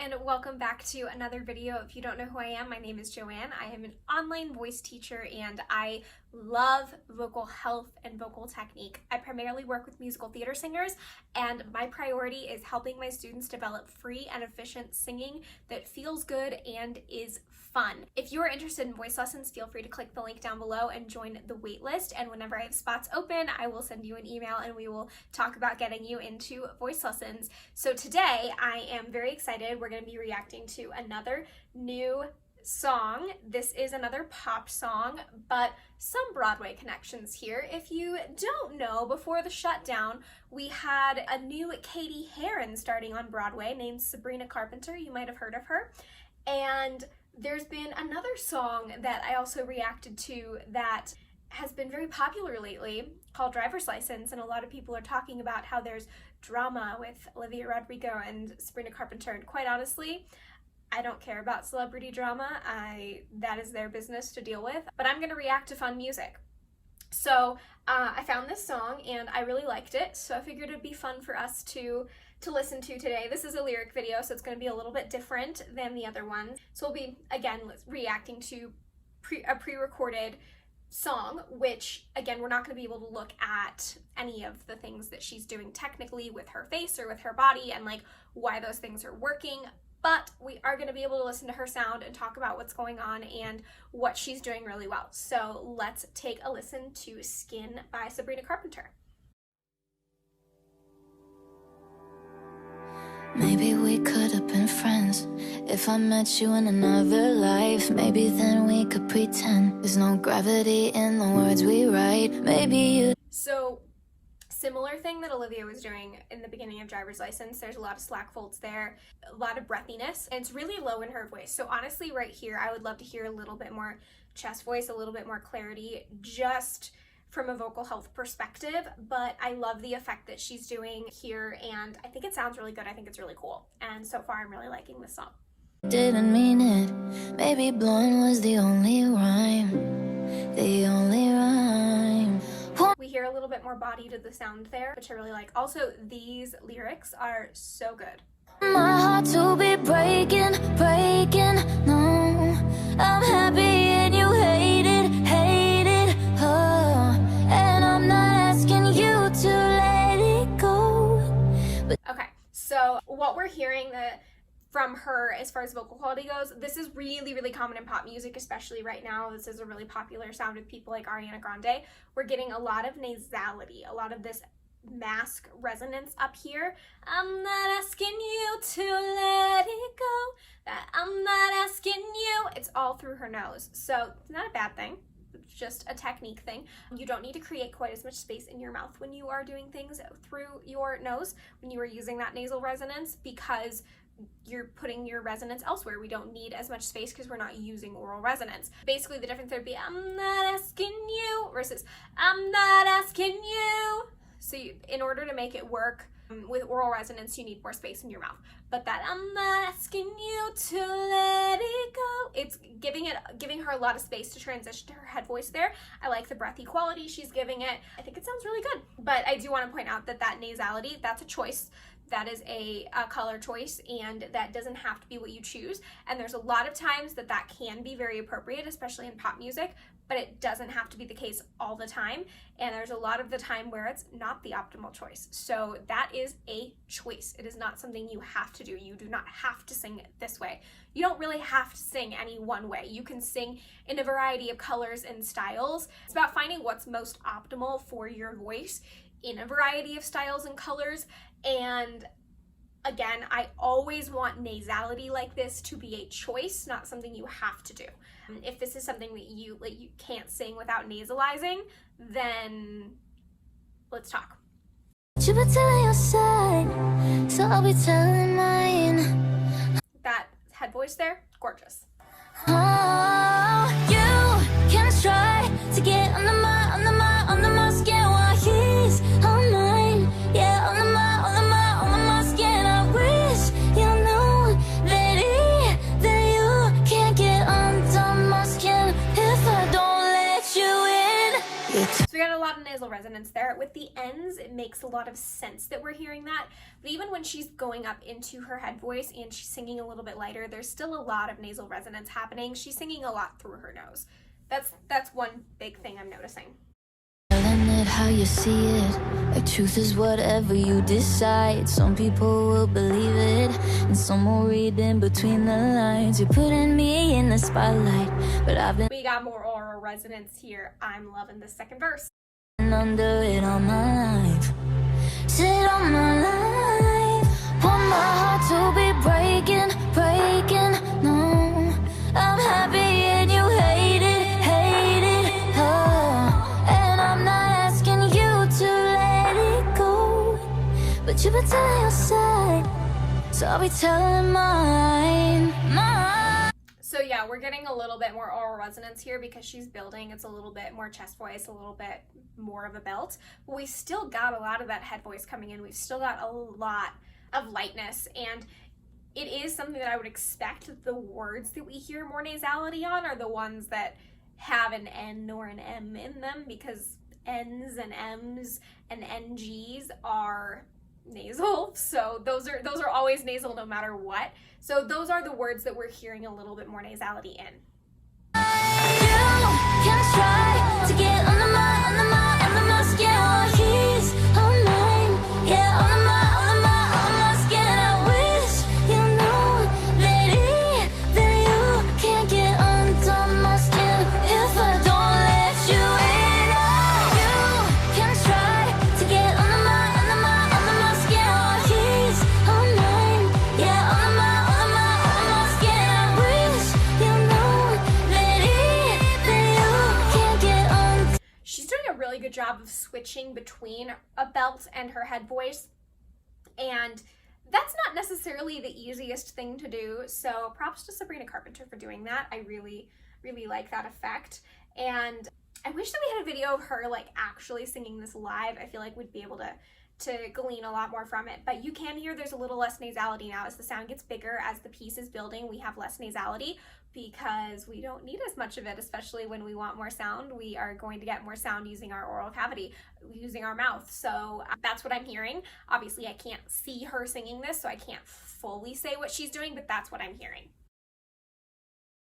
and welcome back to another video. If you don't know who I am, my name is JoAnne. I am an online voice teacher and I love vocal health and vocal technique. I primarily work with musical theater singers, and my priority is helping my students develop free and efficient singing that feels good and is fun. If you are interested in voice lessons, feel free to click the link down below and join the wait list, and whenever I have spots open, I will send you an email and we will talk about getting you into voice lessons. So today I am very excited. We're going to be reacting to another new song. This is another pop song, but some Broadway connections here. If you don't know, before the shutdown, we had a new Katie Heron starting on Broadway named Sabrina Carpenter. You might have heard of her. And there's been another song that I also reacted to that has been very popular lately called Driver's License, and a lot of people are talking about how there's drama with Olivia Rodrigo and Sabrina Carpenter, and quite honestly, I don't care about celebrity drama. That is their business to deal with, but I'm gonna react to fun music. So I found this song and I really liked it, so I figured it'd be fun for us to listen to today. This is a lyric video, so it's going to be a little bit different than the other ones. So we'll be, again, reacting to a pre-recorded song, which, again, we're not going to be able to look at any of the things that she's doing technically with her face or with her body and like why those things are working, but we are going to be able to listen to her sound and talk about what's going on and what she's doing really well. So let's take a listen to Skin by Sabrina Carpenter. Maybe we could have been friends if I met you in another life. Maybe then we could pretend there's no gravity in the words we write. Maybe you. So, similar thing that Olivia was doing in the beginning of Driver's License. There's a lot of slack folds there, a lot of breathiness, and it's really low in her voice. So honestly, right here, I would love to hear a little bit more chest voice, a little bit more clarity, just from a vocal health perspective, but I love the effect that she's doing here, and I think it sounds really good. I think it's really cool, and so far I'm really liking this song. Didn't mean it. Maybe blowing was the only rhyme. The only rhyme. We hear a little bit more body to the sound there, which I really like. Also, these lyrics are so good. My heart to be breaking, no. I'm happy and you hate it, oh. And I'm not asking you to let it go. Okay, so what we're hearing from her as far as vocal quality goes, this is really, really common in pop music, especially right now. This is a really popular sound with people like Ariana Grande. We're getting a lot of nasality, a lot of this mask resonance up here. I'm not asking you to let it go, that I'm not asking you. It's all through her nose, so it's not a bad thing. It's just a technique thing. You don't need to create quite as much space in your mouth when you are doing things through your nose, when you are using that nasal resonance, because you're putting your resonance elsewhere. We don't need as much space because we're not using oral resonance. Basically, the difference would be I'm not asking you versus I'm not asking you. So in order to make it work with oral resonance, you need more space in your mouth. But that I'm not asking you to let it go, it's giving her a lot of space to transition to her head voice there. I like the breathy quality she's giving it. I think it sounds really good. But I do want to point out that nasality, that's a choice. That is a color choice, and that doesn't have to be what you choose. And there's a lot of times that can be very appropriate, especially in pop music, but it doesn't have to be the case all the time. And there's a lot of the time where it's not the optimal choice. So that is a choice. It is not something you have to do. You do not have to sing it this way. You don't really have to sing any one way. You can sing in a variety of colors and styles. It's about finding what's most optimal for your voice in a variety of styles and colors. And again, I always want nasality like this to be a choice, not something you have to do. If this is something that you can't sing without nasalizing, then let's talk. You be telling your side, so I'll be telling mine. That head voice there, gorgeous. Oh, you can try to get under my skin while he's on mine. Yeah, under my skin. I wish you knew that you can't get under my skin if I don't let you in. So we got a lot of nasal resonance there. With the ends, it makes a lot of sense that we're hearing that, but even when she's going up into her head voice and she's singing a little bit lighter, there's still a lot of nasal resonance happening. She's singing a lot through her nose. That's one big thing I'm noticing. Telling it how you see it, like truth is whatever you decide. Some people will believe it, and some will read in between the lines. You're putting me in the spotlight, but I've been We got more oral resonance here. I'm loving this second verse. under it all my life. Sit on my life. Want my heart to be breaking, breaking. No, I'm happy and you hate it, oh. And I'm not asking you to let it go, but you've been telling your side, so I'll be telling mine. So yeah, we're getting a little bit more oral resonance here because she's building. It's a little bit more chest voice, a little bit more of a belt. But we still got a lot of that head voice coming in. We've still got a lot of lightness, and it is something that I would expect. The words that we hear more nasality on are the ones that have an N or an M in them, because N's and M's and NG's are nasal, so those are always nasal no matter what. So those are the words that we're hearing a little bit more nasality in. You can try to get under my skin while he's on mine. Yeah, under my skin. I wish you knew that you can't get under my skin if I don't let you in. You can try to get under my skin while he's on mine. Yeah, under my skin. I wish you knew that you can't get under. She's doing a really good job of switching between a belt and her head voice, and that's not necessarily the easiest thing to do, so props to Sabrina Carpenter for doing that. I really like that effect, and I wish that we had a video of her like actually singing this live. I feel like we'd be able to glean a lot more from it, but you can hear there's a little less nasality now. As the sound gets bigger, as the piece is building, we have less nasality because we don't need as much of it, especially when we want more sound. We are going to get more sound using our oral cavity, using our mouth. So that's what I'm hearing. Obviously I can't see her singing this, so I can't fully say what she's doing, but that's what I'm hearing.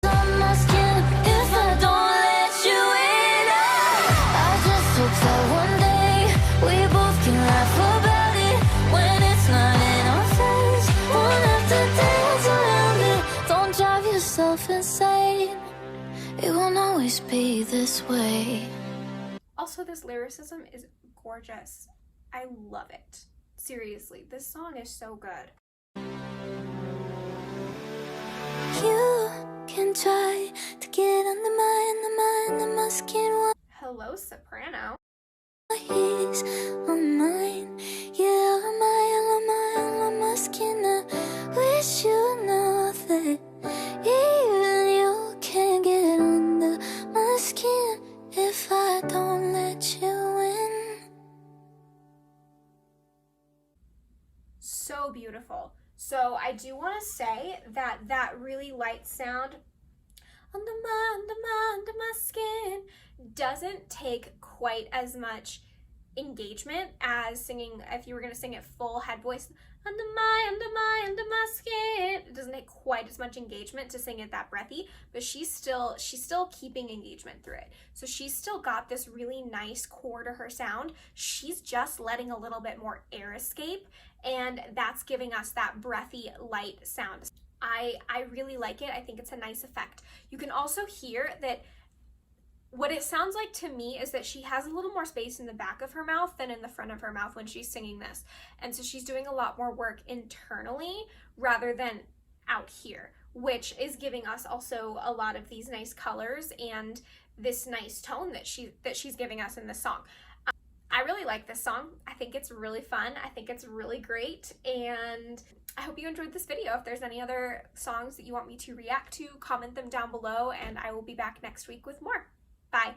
On my skin if I don't let you in. I just hope that one day we both can laugh about it when it's not in our face. Won't have to dance around it. Don't drive yourself insane. It won't always be this way. Also, this lyricism is gorgeous. I love it. Seriously, this song is so good. You can try to get under my skin while Hello, soprano. he's on mine. Yeah, on my skin. I wish you know that even you can't get under my skin if I don't let you in. So beautiful. So I do want to say that that really light sound under my skin doesn't take quite as much engagement as singing. If you were going to sing it full head voice, under my skin, it doesn't take quite as much engagement to sing it that breathy, but she's still keeping engagement through it. So she's still got this really nice core to her sound. She's just letting a little bit more air escape, and that's giving us that breathy light sound. I really like it. I think it's a nice effect. You can also hear that what it sounds like to me is that she has a little more space in the back of her mouth than in the front of her mouth when she's singing this. And so she's doing a lot more work internally rather than out here, which is giving us also a lot of these nice colors and this nice tone that she's giving us in this song. I really like this song. I think it's really fun. I think it's really great, and I hope you enjoyed this video. If there's any other songs that you want me to react to, comment them down below, and I will be back next week with more. Bye.